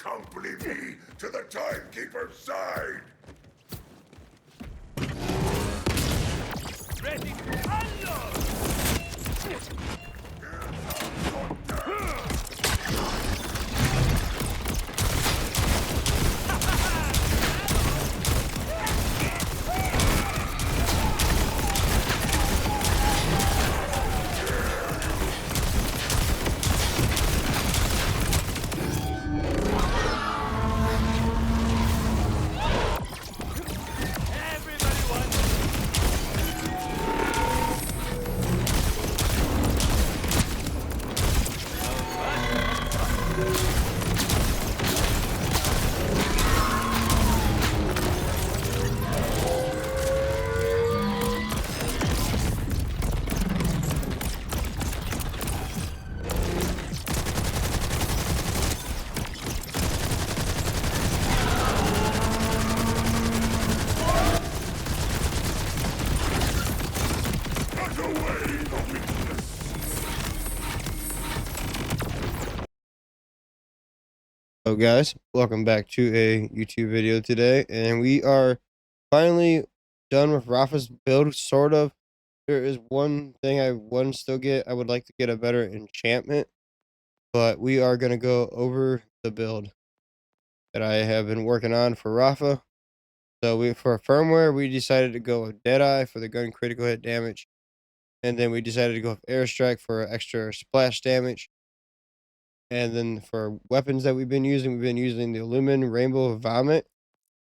accompany me to the timekeeper's side. Ready to unload! Everybody wants Put away the weakness. Hello guys, welcome back to a YouTube video today, and we are finally done with Rafa's build, sort of. There is one thing I want to still get. I would like to get a better enchantment, but we are going to go over the build that I have been working on for Rafa. So for firmware, we decided to go with Deadeye for the gun critical hit damage, and then we decided to go with Airstrike for extra splash damage. And then for weapons that we've been using the Illumin Rainbow Vomit.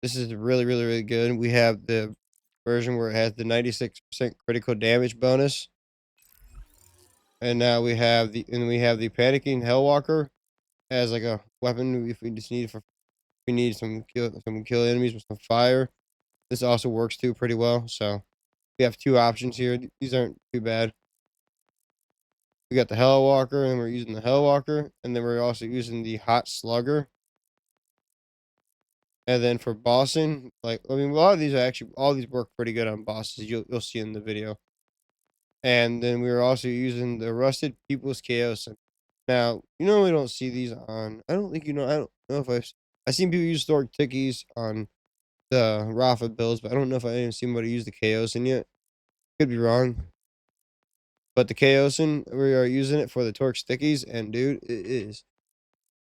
This is really good. We have the version where it has the 96% critical damage bonus. And now we have the Panicking Hellwalker as like a weapon if we just need some kill enemies with some fire. This also works too pretty well. So we have two options here. These aren't too bad. We got the Hellwalker, and we're using the Hellwalker, and then we're also using the Hot Slugger. And then for bossing, like, I mean, a lot of these all these work pretty good on bosses. You'll see in the video. And then we were also using the Rusted People's Chaos. Now, you normally don't see these on, I don't know if I've seen people use Stork Tickies on the Rafa builds, but I don't know if I even seen anybody use the Chaosin yet. Could be wrong. But the Chaosin, we are using it for the Torque Stickies, and dude, it is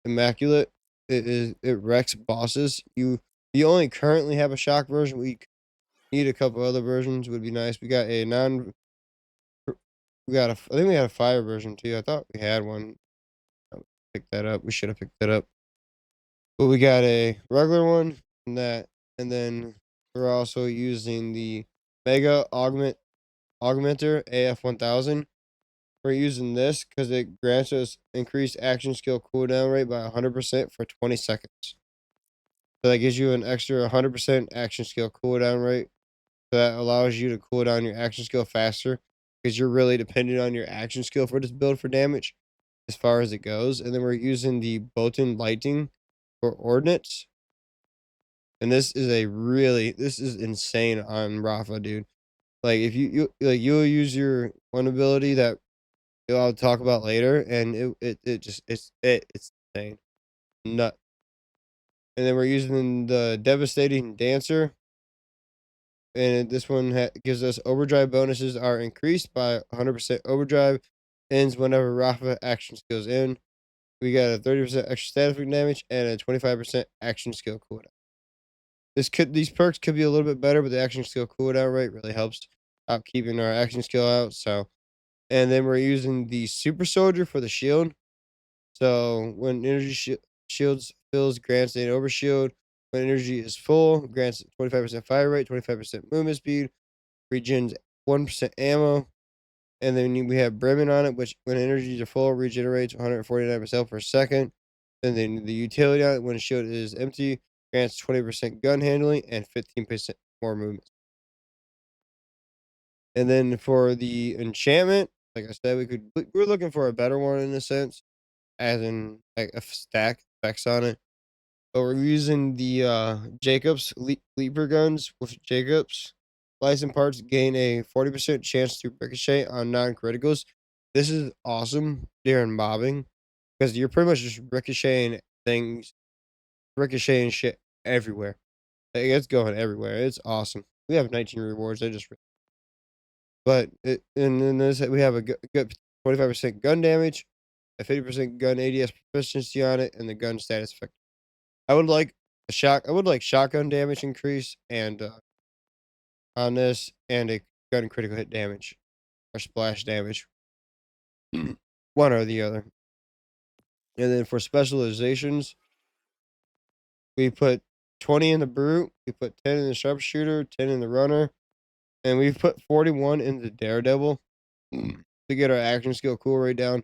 immaculate. It wrecks bosses. You only currently have a shock version. We need a couple other versions. Would be nice. We got a I think we had a fire version too. I thought we had one. Pick that up. We should have picked that up. But we got a regular one and and then we're also using the Mega Augmenter AF1000. We're using this because it grants us increased action skill cooldown rate by 100% for 20 seconds. So that gives you an extra 100% action skill cooldown rate. So that allows you to cool down your action skill faster because you're really dependent on your action skill for this build for damage as far as it goes. And then we're using the Botan Lighting for Ordnance. And this is insane on Rafa, dude. Like if you'll use your one ability that I'll talk about later, and it's insane. Nut. And then we're using the Devastating Dancer. And this one gives us overdrive bonuses are increased by 100% overdrive. Ends whenever Rafa action skills in. We got a 30% extra static damage and a 25% action skill cooldown. These perks could be a little bit better, but the action skill cooldown rate really helps out keeping our action skill out. So, and then we're using the Super Soldier for the shield. So when energy shields fills, grants an overshield. When energy is full, grants 25% fire rate, 25% movement speed, regens 1% ammo. And then we have Bremen on it, which when energies are full, regenerates 149% per second. And then the utility on it, when the shield is empty, grants 20% gun handling and 15% more movement. And then for the enchantment, like I said, we're looking for a better one in a sense, as in like a stack effects on it. But we're using the Jacobs Leaper guns with Jacobs. License parts gain a 40% chance to ricochet on non-criticals. This is awesome during mobbing because you're pretty much just ricocheting things ricocheting shit everywhere. Like, it's going everywhere. It's awesome. We have 19 rewards. But and then this we have a good 25% gun damage, a 50% gun ADS proficiency on it, and the gun status effect. I would like shotgun damage increase and on this and a gun critical hit damage or splash damage. One or the other. And then for specializations, we put 20 in the brute, we put 10 in the sharpshooter, 10 in the runner, and we put 41 in the daredevil to get our action skill cool rate down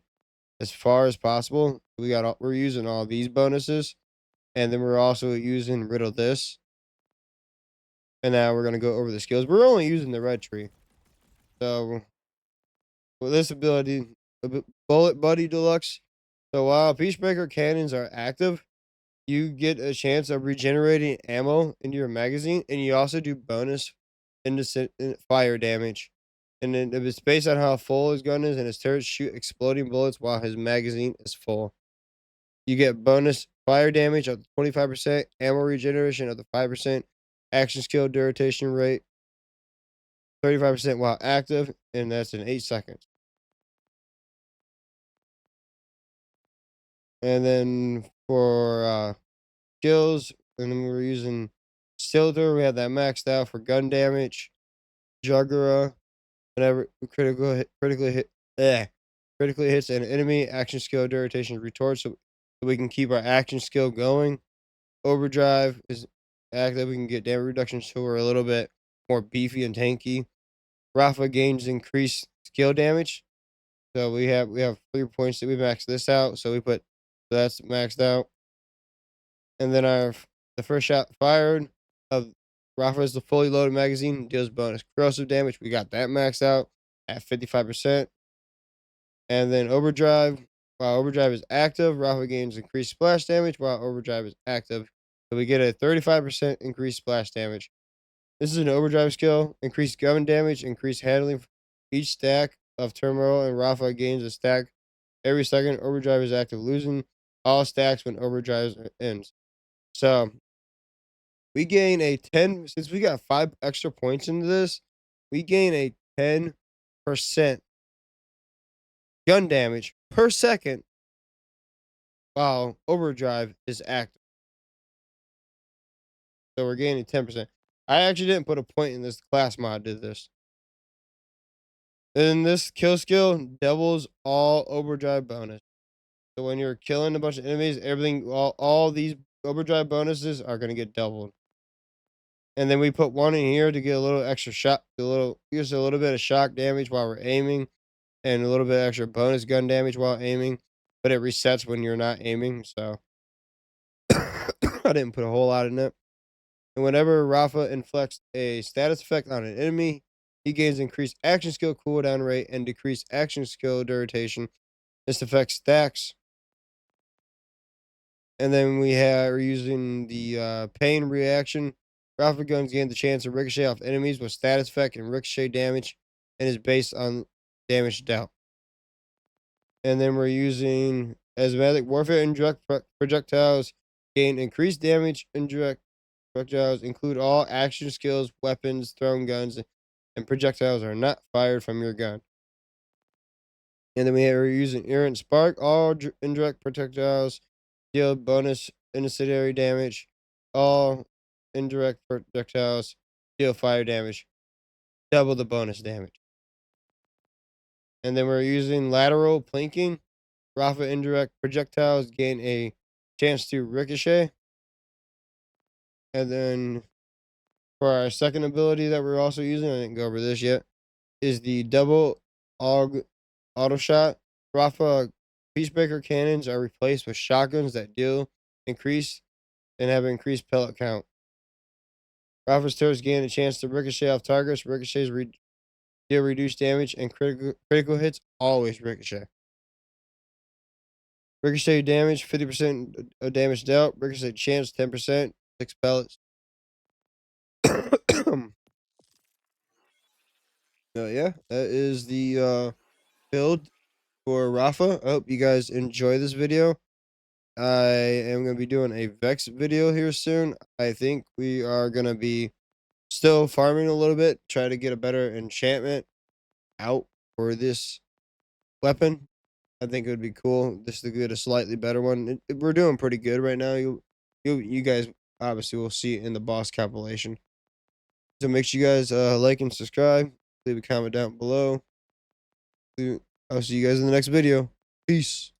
as far as possible. We're using all these bonuses, and then we're also using riddle this. And now we're gonna go over the skills. We're only using the red tree. So with this ability, Bullet Buddy Deluxe. So while Peacemaker cannons are active, you get a chance of regenerating ammo into your magazine, and you also do bonus fire damage. And then it's based on how full his gun is, and his turrets shoot exploding bullets while his magazine is full. You get bonus fire damage up to 25%, ammo regeneration up to 5%, action skill duration rate 35% while active, and that's in 8 seconds. And then for skills, and then we're using Stilter. We have that maxed out for gun damage, Juggera, whenever critically hits an enemy, action skill duration retort, so we can keep our action skill going. Overdrive is active. We can get damage reduction, so we're a little bit more beefy and tanky. Rafa gains increased skill damage. So we have 3 points that we maxed this out. So that's maxed out. And then the first shot fired of Rafa is the fully loaded magazine, deals bonus corrosive damage. We got that maxed out at 55%. And then overdrive, while overdrive is active, Rafa gains increased splash damage while overdrive is active. So we get a 35% increased splash damage. This is an overdrive skill. Increased gun damage, increased handling. Each stack of turmoil and Rafa gains a stack every second overdrive is active, losing all stacks when overdrive ends. So we gain a 10, since we got 5 extra points into this, we gain a 10% gun damage per second while overdrive is active. So we're gaining 10%. I actually didn't put a point in this class mod, did this. And this kill skill doubles all overdrive bonus. So when you're killing a bunch of enemies, all these overdrive bonuses are going to get doubled. And then we put one in here to get a little extra shot, use a little bit of shock damage while we're aiming, and a little bit extra bonus gun damage while aiming. But it resets when you're not aiming, so I didn't put a whole lot in it. And whenever Rafa inflicts a status effect on an enemy, he gains increased action skill cooldown rate and decreased action skill duration. This effect stacks. And then we're using the pain reaction. Rafa guns gain the chance to ricochet off enemies with status effect and ricochet damage, and is based on damage dealt. And then we're using asthmatic warfare. Indirect projectiles gain increased damage. Indirect projectiles include all action skills, weapons, thrown guns, and projectiles are not fired from your gun. And then we're using errant spark. All indirect projectiles deal bonus incendiary damage. All indirect projectiles deal fire damage. Double the bonus damage. And then we're using lateral plinking. Rafa indirect projectiles gain a chance to ricochet. And then for our second ability that we're also using, I didn't go over this yet, is the double auto shot. Rafa Peacemaker cannons are replaced with shotguns that deal increase and have increased pellet count. Rafa's turrets gain a chance to ricochet off targets. Ricochets deal reduced damage, and critical hits always ricochet. Ricochet damage, 50% of damage dealt. Ricochet chance, 10%, 6 pellets. Yeah, that is the build for Rafa. I hope you guys enjoy this video. I am going to be doing a Vex video here soon. I think we are going to be still farming a little bit, try to get a better enchantment out for this weapon. I think it would be cool just to get a slightly better one. We're doing pretty good right now. You guys obviously will see it in the boss compilation. So make sure you guys like and subscribe. Leave a comment down below. I'll see you guys in the next video. Peace.